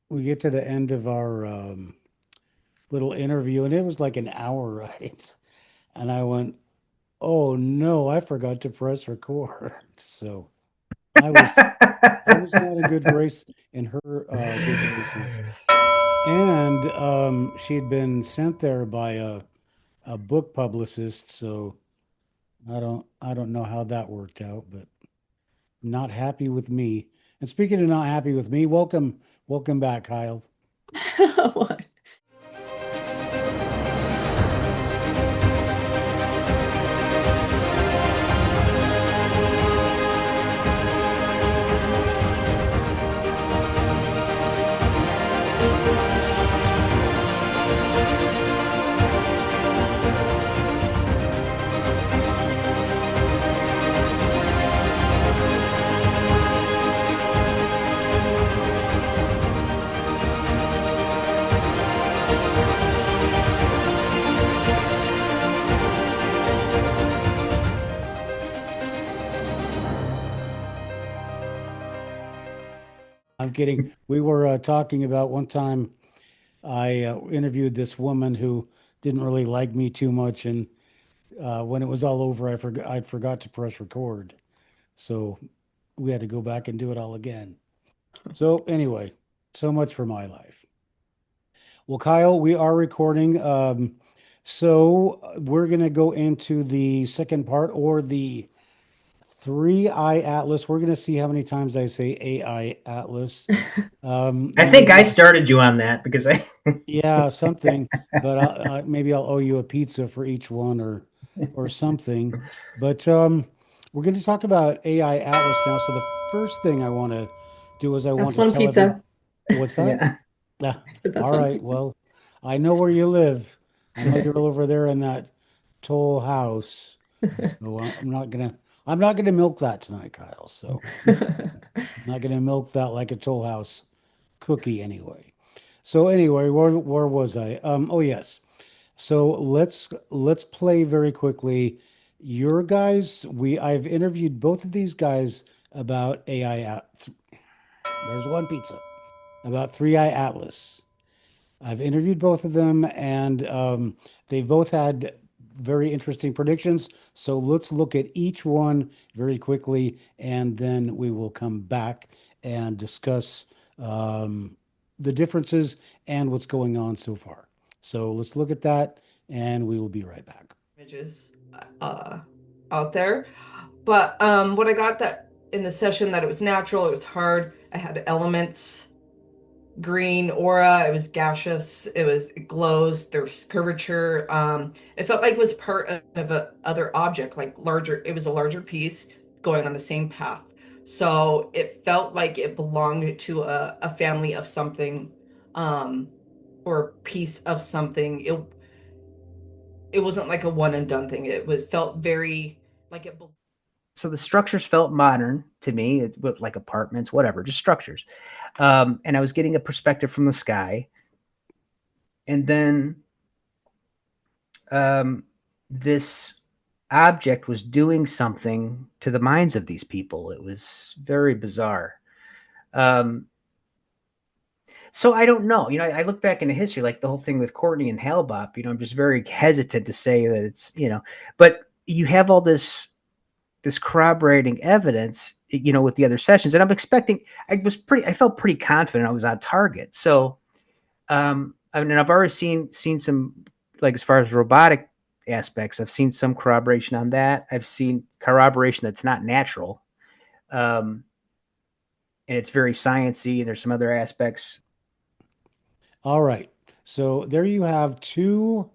we get to the end of our little interview, and it was like an hour, right? And I went, "Oh no, I forgot to press record." So I was I was not in good grace in her good graces, and she had been sent there by a book publicist. So I don't know how that worked out, but not happy with me. And speaking of not happy with me, welcome back, Kyle. What? I'm kidding. We were talking about one time I interviewed this woman who didn't really like me too much, and when it was all over, I forgot to press record, so we had to go back and do it all again. So anyway, so much for my life. Well, Kyle, we are recording. So we're gonna go into the second part or the three eye atlas. We're gonna see how many times I say AI atlas. I think I Maybe started you on that because I. yeah, something, but maybe I'll owe you a pizza for each one or something. But we're going to talk about AI Atlas now. So the first thing I want to do is I want That's to one tell every pizza. what's that? Yeah. Ah, That's all one right. pizza. Well, I know where you live. I know you're over there in that Toll house. So I'm not gonna milk that tonight, Kyle. So I'm not gonna milk that like a Toll House cookie anyway. So anyway, where was I? Oh yes. So let's play very quickly. Your guys, I've interviewed both of these guys about AI. There's one pizza about Three Eye Atlas. I've interviewed both of them, and they've both had very interesting predictions. So let's look at each one very quickly, and then we will come back and discuss um, the differences and what's going on so far. So let's look at that, and we will be right back. Images uh, out there. But what I got that in the session that it was natural, it was hard. I had elements, green aura, it was gaseous, it glows, there's curvature. It felt like it was part of a other object, like larger, it was a larger piece going on the same path. So it felt like it belonged to a family of something, um, or a piece of something. It wasn't like a one and done thing. It was felt very like it. So the structures felt modern to me, like apartments, whatever, just structures. And I was getting a perspective from the sky. And then um, this object was doing something to the minds of these people. It was very bizarre. Um, so I don't know. I look back into history, like the whole thing with Courtney and Halbop. I'm just very hesitant to say that but you have all this corroborating evidence, with the other sessions. And I'm expecting, I felt pretty confident I was on target. So, I mean, I've already seen some, like, as far as robotic aspects, I've seen some corroboration on that. I've seen corroboration that's not natural. Um, and it's very sciency, and there's some other aspects. All right. So there you have two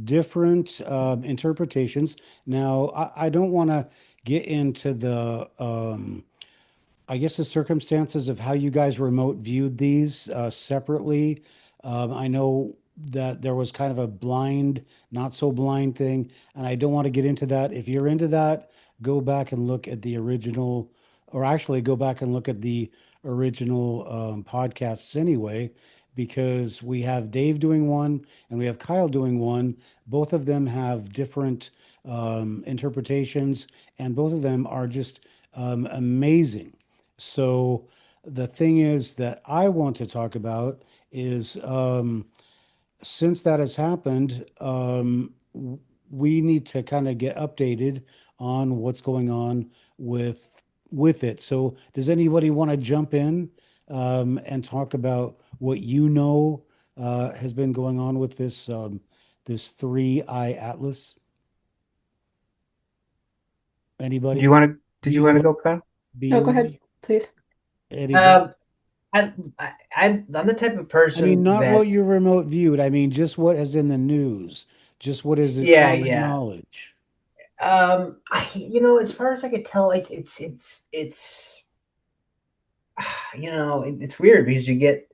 different interpretations. Now, I don't want to get into I guess the circumstances of how you guys remote viewed these separately. I know that there was kind of a blind, not so blind thing, and I don't want to get into that. If you're into that, go back and look at the original, or actually go back and look at the original podcasts anyway, because we have Dave doing one and we have Kyle doing one. Both of them have different interpretations, and both of them are just amazing. So the thing is that I want to talk about is since that has happened, we need to kind of get updated on what's going on with with it. So, does anybody want to jump in and talk about what you know has been going on with this three-eye atlas? Do you Anybody? want to? Did you want to Bueller? go, Kyle? No, go Bueller? ahead, please. Anybody? Um, I'm the type of I mean, person not what that, you remote viewed. I mean, just what is in the news, just what is it yeah, common yeah. knowledge. As far as I could tell, like it's it's weird because you get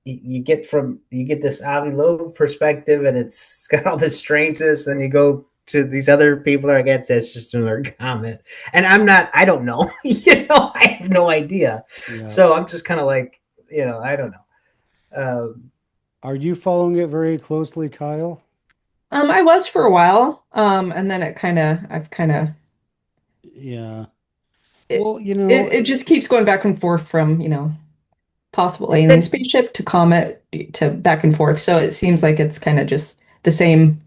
this Avi Loeb perspective, and it's got all this strangeness, and you go to these other people are like, it's just another comment, and I don't know, I have no idea, Yeah. so I'm just kind of like, I don't know. Are you following it very closely, Kyle? I was for a while, and then I've kind of Yeah. it, Well, you know, it just keeps going back and forth from, possible alien It, spaceship to comet to back and forth. So it seems like it's kind of just the same.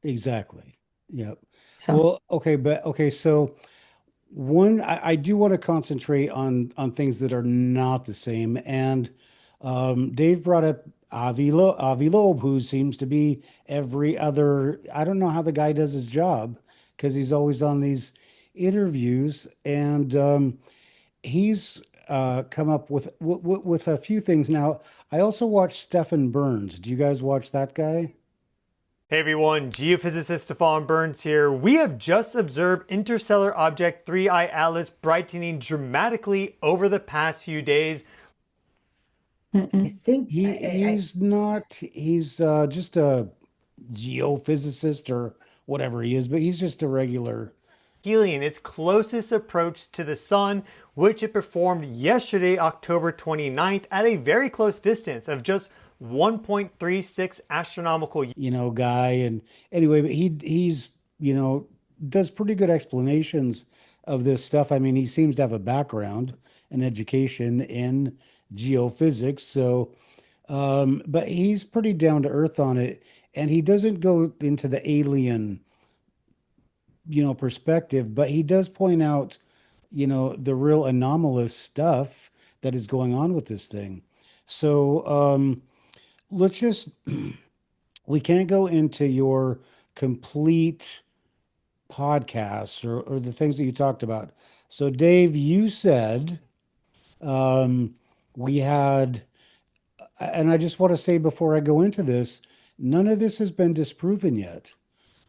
exactly. Yep. So, Well, okay, but okay, so one, I do want to concentrate on things that are not the same. And Dave brought up Avi Loeb, who seems to be every other. I don't know how the guy does his job because he's always on these interviews, and he's come up with with a few things. Now, I also watched Stephen Burns. Do you guys watch that guy? Hey everyone, geophysicist Stefan Burns here. We have just observed interstellar object 3I Atlas brightening dramatically over the past few days. I mm-mm. think He's not. He's just a geophysicist or whatever he is, but he's just a regular. Helion, its closest approach to the sun, which it performed yesterday, October 29th, at a very close distance of just 1.36 astronomical units. Guy. And anyway, but he's does pretty good explanations of this stuff. I mean, he seems to have a background and education in geophysics, so but he's pretty down to earth on it, and he doesn't go into the alien, perspective, but he does point out, the real anomalous stuff that is going on with this thing. So, let's just we can't go into your complete podcasts or the things that you talked about. So, Dave, you said um, we had, and I just want to say before I go into this, none of this has been disproven yet.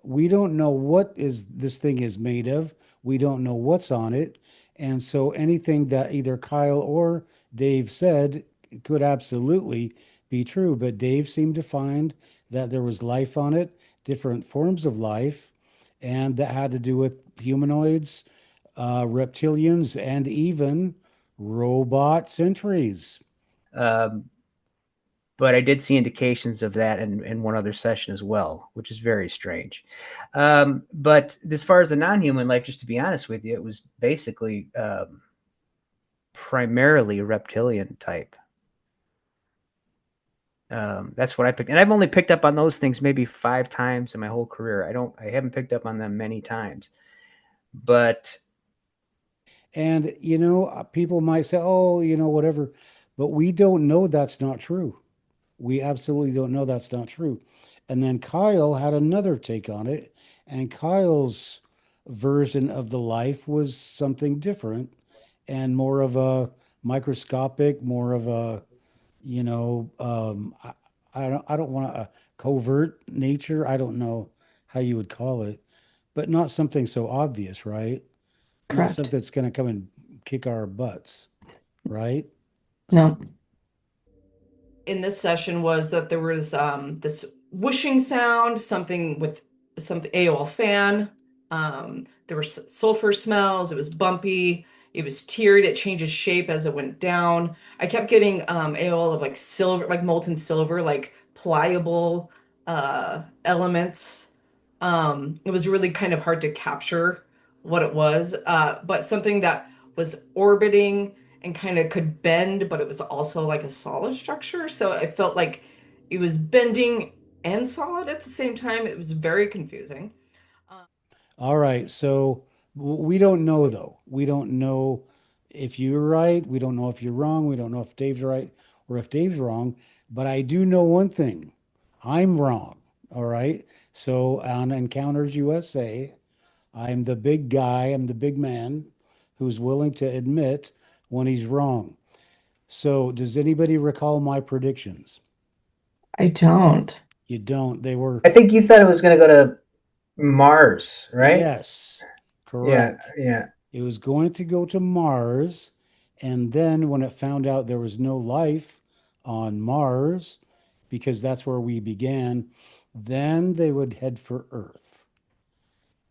We don't know what is this thing is made of. We don't know what's on it. And so anything that either Kyle or Dave said could absolutely be true. But Dave seemed to find that there was life on it, different forms of life, and that had to do with humanoids, reptilians, and even robot sentries. um, but I did see indications of that in one other session as well, which is very strange. But as far as the non-human life, just to be honest with you, it was basically primarily a reptilian type. That's what I picked, and I've only picked up on those things maybe 5 times in my whole career. I haven't picked up on them many times, but And, people might say, oh, whatever, but we don't know that's not true. We absolutely don't know that's not true. And then Kyle had another take on it, and Kyle's version of the life was something different and more of a microscopic, more of a, I don't want a covert nature. I don't know how you would call it, but not something so obvious, right? Not Correct. something that's going to come and kick our butts, right? No. In this session was that there was this whooshing sound, something with something AOL fan. There were sulfur smells. It was bumpy. It was tiered. It changes shape as it went down. I kept getting AOL of like silver, like molten silver, like pliable elements. It was really kind of hard to capture what it was, but something that was orbiting and kind of could bend, but it was also like a solid structure. So I felt like it was bending and solid at the same time. It was very confusing. All right. So we don't know though. We don't know if you're right. We don't know if you're wrong. We don't know if Dave's right or if Dave's wrong. But I do know one thing. I'm wrong. All right. So on Encounters USA, I'm the big guy. I'm the big man who's willing to admit when he's wrong. So does anybody recall my predictions? I don't. You don't. They were, I think you thought it was going to go to Mars, right? yes, Yeah, correct. yeah. It was going to go to Mars, and then when it found out there was no life on Mars, because that's where we began, then they would head for Earth.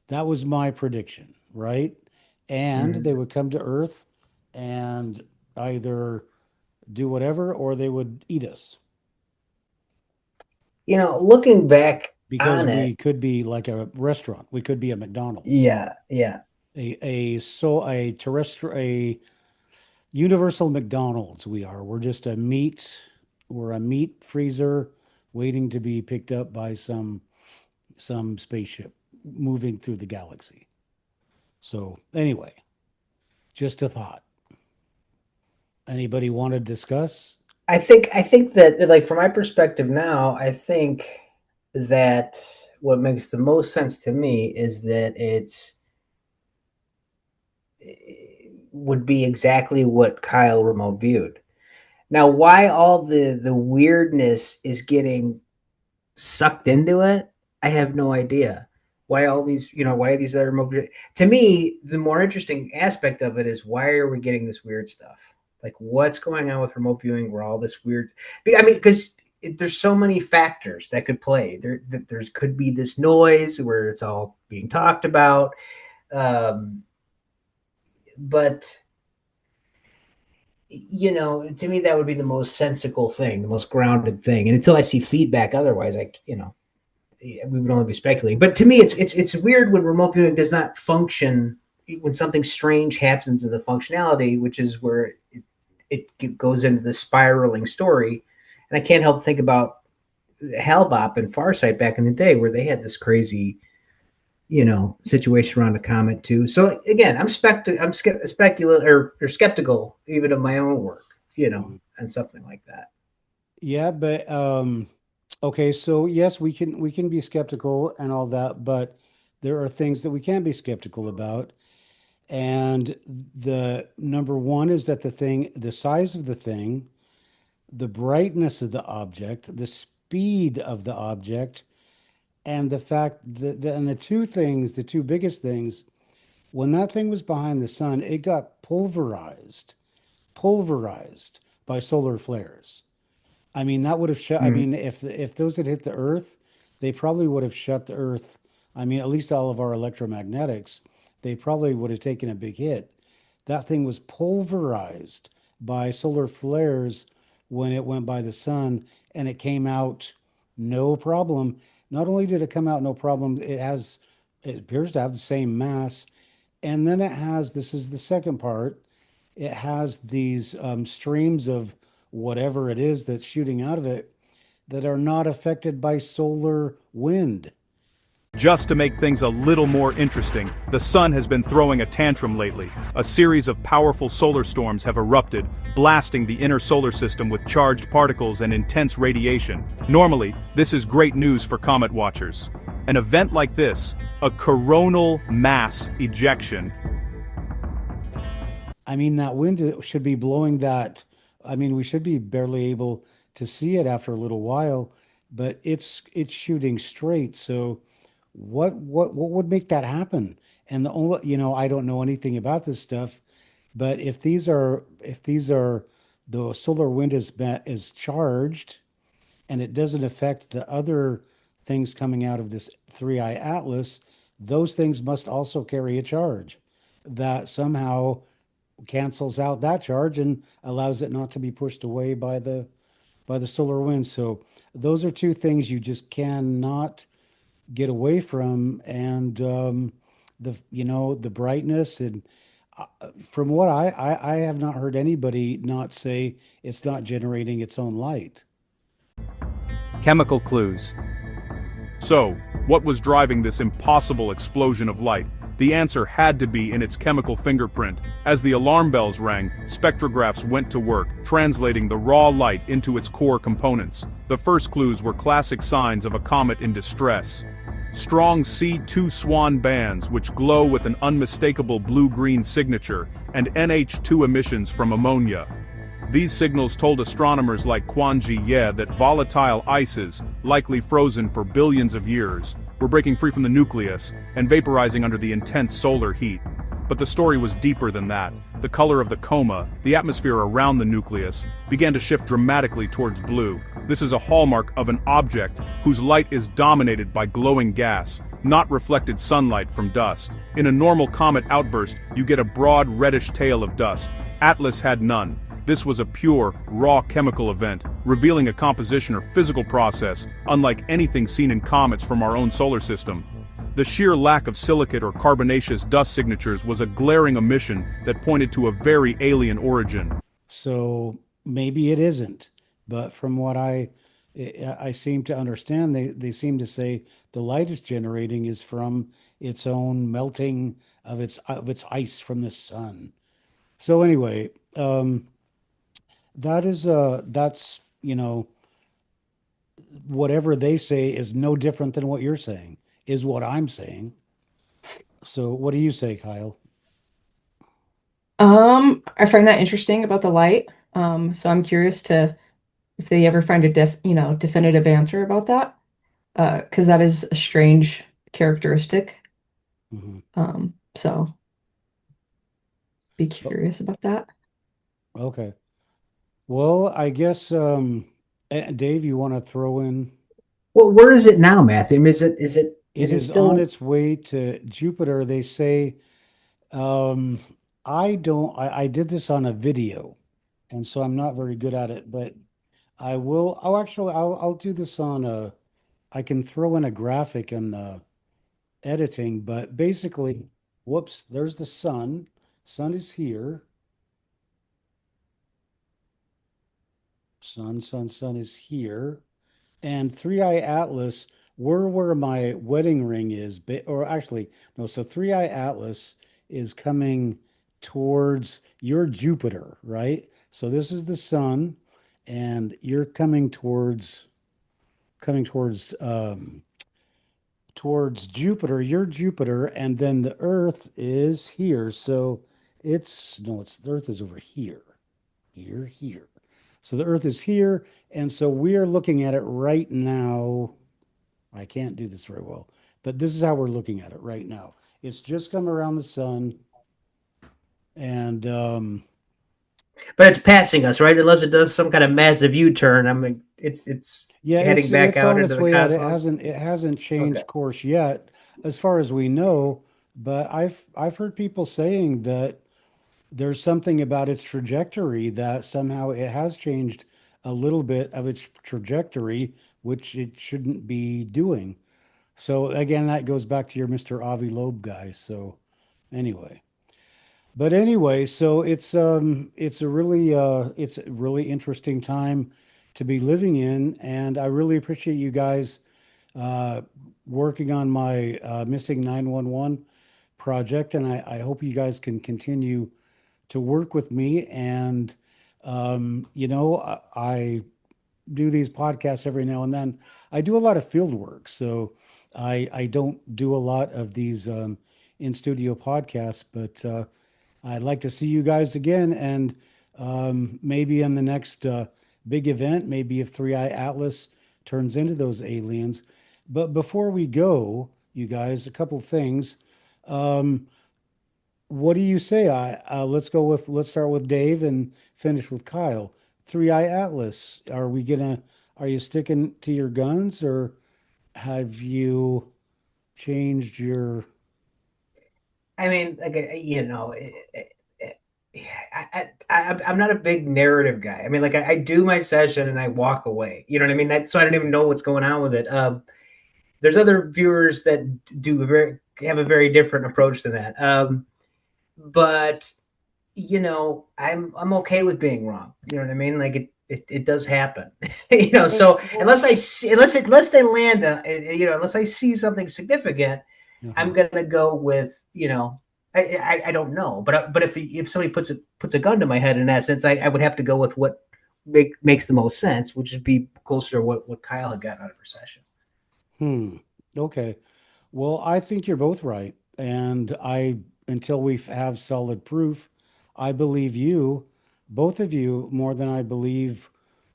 That was my prediction, right? And Mhm. they would come to Earth and either do whatever or they would eat us Looking back because on it, we could be like a restaurant. We could be a McDonald's, yeah, yeah. a terrestrial, a Universal McDonald's, we are. We're a meat freezer waiting to be picked up by some spaceship moving through the galaxy. So anyway, just a thought. Anybody want to discuss? I think that, like, from my perspective now, I think that what makes the most sense to me is that it would be exactly what Kyle remote viewed. Now, why all the weirdness is getting sucked into it, I have no idea. Why all these, why these other remote? To me, the more interesting aspect of it is, why are we getting this weird stuff? Like, what's going on with remote viewing? Where all this weird? I mean, because there's so many factors that could play. There's could be this noise where it's all being talked about, um, but to me, that would be the most sensical thing, the most grounded thing. And until I see feedback, otherwise, we would only be speculating. But to me, it's weird when remote viewing does not function, when something strange happens in the functionality, which is where it goes into the spiraling story. And I can't help think about Hellbop and Farsight back in the day, where they had this crazy, situation around a comet too. So again, speculative, or skeptical even of my own work, Mhm. and something like that. Yeah, but okay, so yes, we can be skeptical and all that, but there are things that we can be skeptical about. And the number one is that the size of the thing, the brightness of the object, the speed of the object, and the fact that, and the two biggest things, when that thing was behind the sun, it got pulverized by solar flares. I mean, that would have shut. I Mm. mean, if those had hit the Earth, they probably would have shut the Earth. I mean, at least all of our electromagnetics, they probably would have taken a big hit. That thing was pulverized by solar flares when it went by the sun, and it came out no problem. Not only did it come out no problem, it appears to have the same mass, and then it has, this is the second part, it has these streams of whatever it is that's shooting out of it that are not affected by solar wind. Just to make things a little more interesting, the sun has been throwing a tantrum lately. A series of powerful solar storms have erupted, blasting the inner solar system with charged particles and intense radiation. Normally, this is great news for comet watchers. An event like this, a coronal mass ejection. I mean, that wind should be blowing that. I mean, we should be barely able to see it after a little while, but it's shooting straight. So what would make that happen? And the only, I don't know anything about this stuff, but if these are the solar wind is charged and it doesn't affect the other things coming out of this three-eye atlas, those things must also carry a charge that somehow cancels out that charge and allows it not to be pushed away by the solar wind. So those are two things you just cannot get away from. And the brightness, and from what I have not heard anybody not say it's not generating its own light. Chemical clues. So, what was driving this impossible explosion of light? The answer had to be in its chemical fingerprint. As the alarm bells rang, spectrographs went to work, translating the raw light into its core components. The first clues were classic signs of a comet in distress. Strong C2 swan bands which glow with an unmistakable blue-green signature, and NH2 emissions from ammonia. These signals told astronomers like Quan Ji Ye that volatile ices, likely frozen for billions of years, were breaking free from the nucleus and vaporizing under the intense solar heat. But the story was deeper than that. The color of the coma, the atmosphere around the nucleus, began to shift dramatically towards blue. This is a hallmark of an object whose light is dominated by glowing gas, not reflected sunlight from dust. In a normal comet outburst, you get a broad reddish tail of dust. Atlas had none. This was a pure, raw chemical event, revealing a composition or physical process unlike anything seen in comets from our own solar system. The sheer lack of silicate or carbonaceous dust signatures was a glaring omission that pointed to a very alien origin. So maybe it isn't, but from what I seem to understand, they seem to say the light it's generating is from its own melting of its ice from the sun. So anyway, that's whatever they say is no different than what you're saying, is what I'm saying. So what do you say, Kyle? I find that interesting about the light. So I'm curious to if they ever find a definitive answer about that. Because that is a strange characteristic. Hmm. So be curious about that. Okay. Well, I guess Dave, you want to throw in? Well, where is it now, Matthew? I mean, It is it is on still? its way to Jupiter. They say, um, I don't, I did this on a video, and so I'm not very good at it, but I will, oh, actually, I'll do this on I can throw in a graphic in the editing, but basically, whoops, there's the sun. Sun is here. Sun is here. And Three Eye Atlas, where my wedding ring is, or actually, no, so Three Eye Atlas is coming towards your Jupiter, right? So this is the sun, and you're coming towards Jupiter, your Jupiter, and then the Earth is here. So it's no, it's the Earth is over here, here. So the Earth is here, and so we are looking at it right now. I can't do this very well, but this is how we're looking at it right now. It's just come around the sun, and But it's passing us, right? Unless it does some kind of massive U-turn. I mean, it's yeah, heading back it's out on into its the way out. It cosmos. hasn't it hasn't Okay. changed course yet, as far as we know. But I've heard people saying that there's something about its trajectory that somehow it has changed a little bit of its trajectory, which it shouldn't be doing. So again, that goes back to your Mr. Avi Loeb guy. So anyway, but anyway, so it's a really interesting time to be living in, and I really appreciate you guys uh, working on my missing 911 project, and I hope you guys can continue to work with me. And I do these podcasts every now and then. I do a lot of field work, so I don't do a lot of these in studio podcasts. But I'd like to see you guys again, and maybe in the next big event, maybe if Three Eye Atlas turns into those aliens. But before we go, you guys, a couple of things. Um, what do you say? Let's start with Dave and finish with Kyle. Three Eye Atlas. Are you sticking to your guns, or have you changed your? I mean, like I'm not a big narrative guy. I mean, like I do my session and I walk away. You know what I mean? So I don't even know what's going on with it. There's other viewers that do have a very different approach than that. but I'm okay with being wrong. You know what I mean? Like it does happen. Okay. So Well, unless they land, unless I see something significant, I'm uh-huh. gonna go with I don't know, but if somebody puts a gun to my head, in essence, I would have to go with what makes the most sense, which would be closer to what Kyle had gotten out of her session. Hmm. Okay. Well, I think you're both right. And until we have solid proof, I believe you, both of you, more than I believe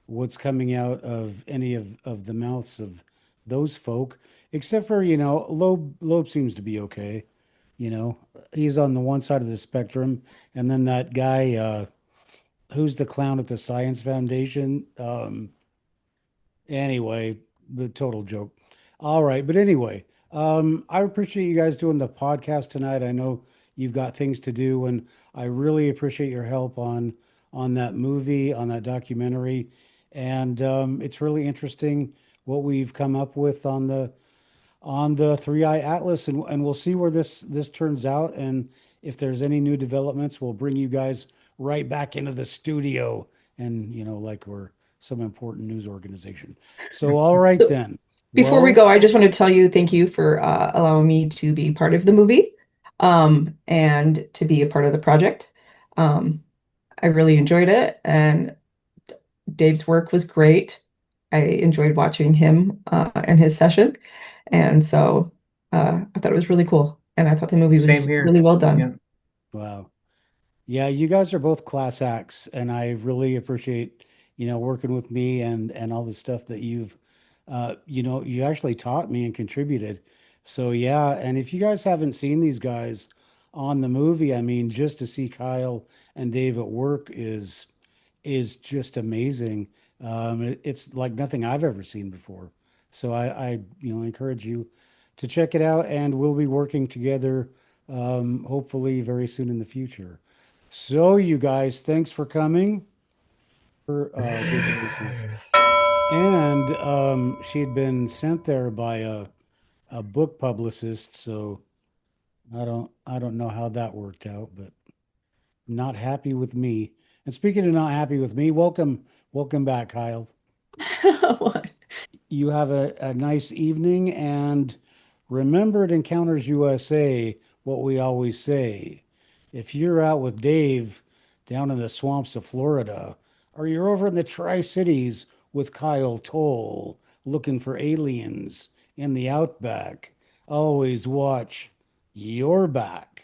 what's coming out of any of the mouths of those folk, except for, Loeb seems to be okay. He's on the one side of the spectrum. And then that guy, who's the clown at the Science Foundation? Anyway, the total joke. All right, but anyway, I appreciate you guys doing the podcast tonight. I know you've got things to do, and I really appreciate your help on that movie, on that documentary, and it's really interesting what we've come up with on the Three Eye Atlas, and we'll see where this turns out, and if there's any new developments, we'll bring you guys right back into the studio, and like we're some important news organization. So, all right So then. before we Well, go, I just want to tell you thank you for allowing me to be part of the movie, and to be a part of the project. Um, I really enjoyed it, and Dave's work was great. I enjoyed watching him and his session, and so I thought it was really cool, and I thought the movie Same was here. really well Yeah. done. wow. Yeah, you guys are both class acts, and I really appreciate, working with me and all the stuff that you actually taught me and contributed. So yeah, and if you guys haven't seen these guys on the movie, I mean, just to see Kyle and Dave at work is just amazing. It's like nothing I've ever seen before. So I encourage you to check it out, and we'll be working together, hopefully very soon in the future. So you guys, thanks for coming. Her good graces, and she had been sent there by a book publicist. So I don't know how that worked out, but not happy with me. And speaking of not happy with me, welcome back, Kyle. What? You have a nice evening, and remember at Encounters USA what we always say. If you're out with Dave down in the swamps of Florida, or you're over in the Tri Cities with Kyle Tole looking for aliens in the outback, always watch your back.